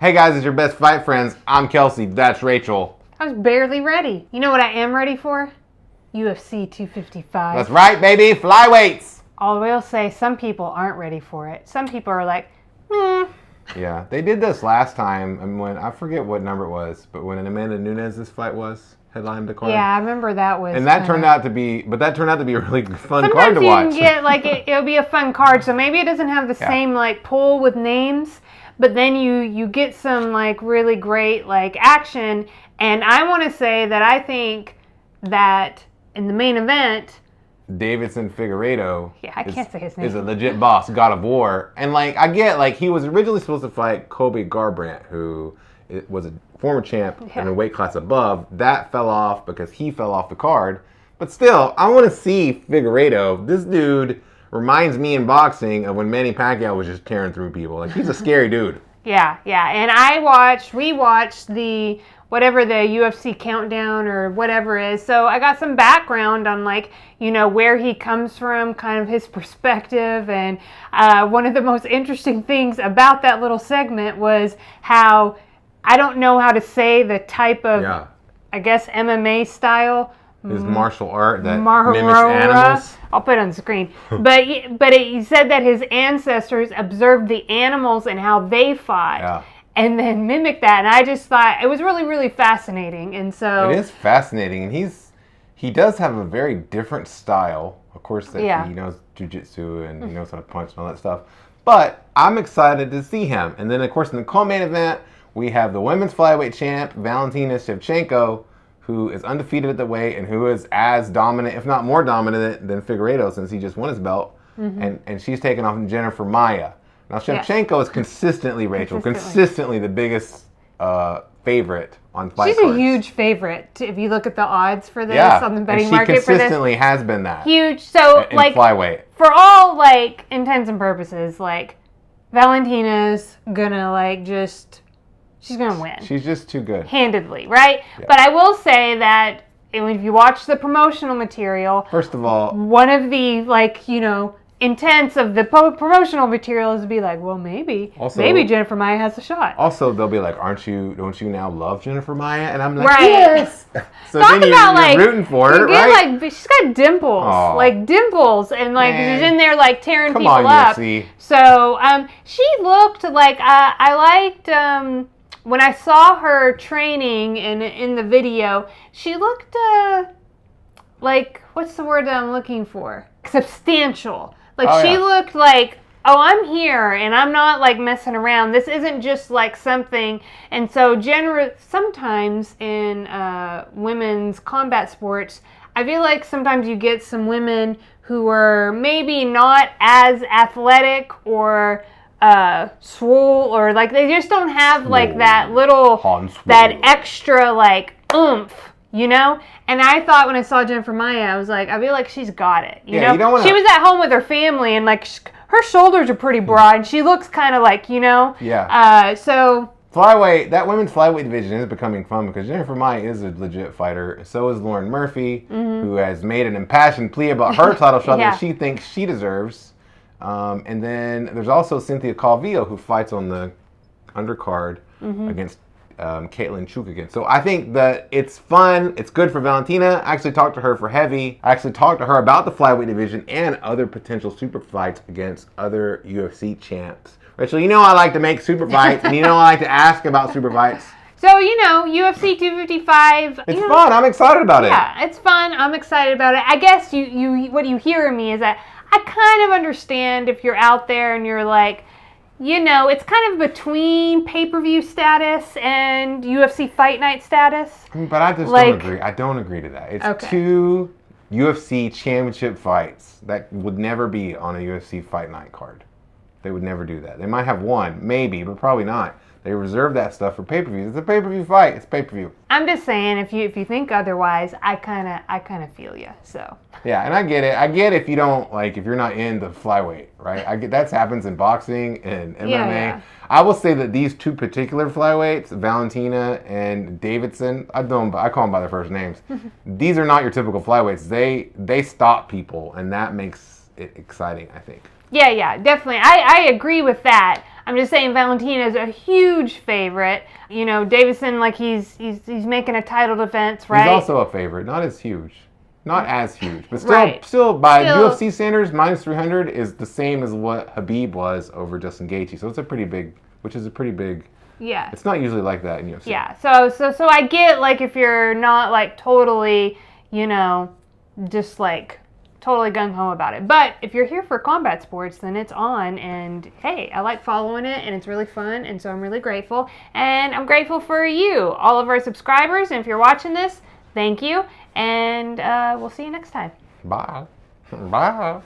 Hey guys, it's your best fight friends. I'm Kelsey. That's Rachel. I was barely ready. You know what I am ready for? UFC 255. That's right, baby. Flyweights. I will say some people aren't ready for it. Some people are like, Yeah, they did this last time, and when I forget what number it was, but when Amanda Nunes' fight was headlined the card. Yeah, I remember that was. And that turned out to be, a really fun card to watch. Sometimes you can get it'll be a fun card, so maybe it doesn't have the same pull with names, but then you get some really great action. And I want to say that I think that in the main event, Deiveson Figueiredo can't say his name. Is a legit boss, God of War. And I get he was originally supposed to fight Kobe Garbrandt, who was a former champ in a weight class above. That fell off because he fell off the card. But still, I want to see Figueiredo. This dude reminds me in boxing of when Manny Pacquiao was just tearing through people. He's a scary dude. Yeah. And we watched the UFC countdown or whatever is. So I got some background on where he comes from, kind of his perspective. And one of the most interesting things about that little segment was how, I don't know how to say the type of, I guess, MMA style. His martial art that mimics animals. I'll put it on the screen. But he said that his ancestors observed the animals and how they fought. Yeah. And then mimic that, and I just thought it was really, really fascinating. And so it is fascinating, and he does have a very different style. Of course, that he knows jiu-jitsu and he knows how to punch and all that stuff. But I'm excited to see him. And then, of course, in the co-main event, we have the women's flyweight champ Valentina Shevchenko, who is undefeated at the weight and who is as dominant, if not more dominant, than Figueiredo since he just won his belt. Mm-hmm. And she's taken off Jennifer Maia. Now, Shevchenko is consistently the biggest favorite on fight cards. She's a huge favorite if you look at the odds for this on the betting market for this. She consistently has been that. Huge. So, in flyweight. For all, intents and purposes, Valentina's gonna, she's gonna win. She's just too good. Handedly, right? Yeah. But I will say that if you watch the promotional material... First of all... One of the, intents of the promotional material is to be maybe Jennifer Maia has a shot. Also, they'll be don't you now love Jennifer Maia? And I'm right. Yes. So talk then about you're rooting for her, right? She's got dimples, dimples, and she's in there tearing people up. UFC. So she looked I liked when I saw her training in the video. She looked what's the word that I'm looking for? Substantial. She looked I'm here and I'm not messing around. This isn't just something. And so sometimes in women's combat sports, I feel sometimes you get some women who are maybe not as athletic or swole, or they just don't have that little, that extra oomph. And I thought when I saw Jennifer Maia, I was I feel she's got it. You know? You don't wanna... She was at home with her family, and her shoulders are pretty broad, and she looks kind of Yeah. So flyweight, that women's flyweight division is becoming fun because Jennifer Maia is a legit fighter. So is Lauren Murphy, who has made an impassioned plea about her title shot that she thinks she deserves. And then there's also Cynthia Calvillo, who fights on the undercard against Caitlin Chukagian. So I think that it's fun. It's good for Valentina. I actually talked to her for heavy. I actually talked to her about the flyweight division and other potential super fights against other UFC champs. Rachel, I like to make super fights, and I like to ask about super fights. So, UFC 255. It's fun. I'm excited about it. Yeah, it's fun. I'm excited about it. I guess what you hear in me is that I kind of understand if you're out there and you're it's kind of between pay-per-view status and UFC Fight Night status. But I just don't agree. I don't agree to that. It's two UFC championship fights that would never be on a UFC Fight Night card. They would never do that. They might have one, maybe, but probably not. They reserve that stuff for pay-per-views. It's a pay-per-view fight. It's pay-per-view. I'm just saying, if you think otherwise, I kind of feel you. So. Yeah, and I get it. I get if you don't if you're not in the flyweight, right? I get that happens in boxing and MMA. Yeah. I will say that these two particular flyweights, Valentina and Deiveson, I call them by their first names. These are not your typical flyweights. They stop people, and that makes it exciting, I think. Yeah, definitely. I agree with that. I'm just saying Valentina is a huge favorite. You know, Deiveson, like he's making a title defense, right? He's also a favorite, not as huge. Not as huge, but still by UFC standards, minus 300 is the same as what Habib was over Justin Gaethje. So it's a pretty big, Yeah. It's not usually like that in UFC. Yeah. So I get, like, if you're not, like, totally, you know, just, like, totally gung-ho about it. But if you're here for combat sports, then it's on. And, hey, I like following it, and it's really fun. And so I'm really grateful. And I'm grateful for you, all of our subscribers. And if you're watching this, thank you. And we'll see you next time. Bye. Bye.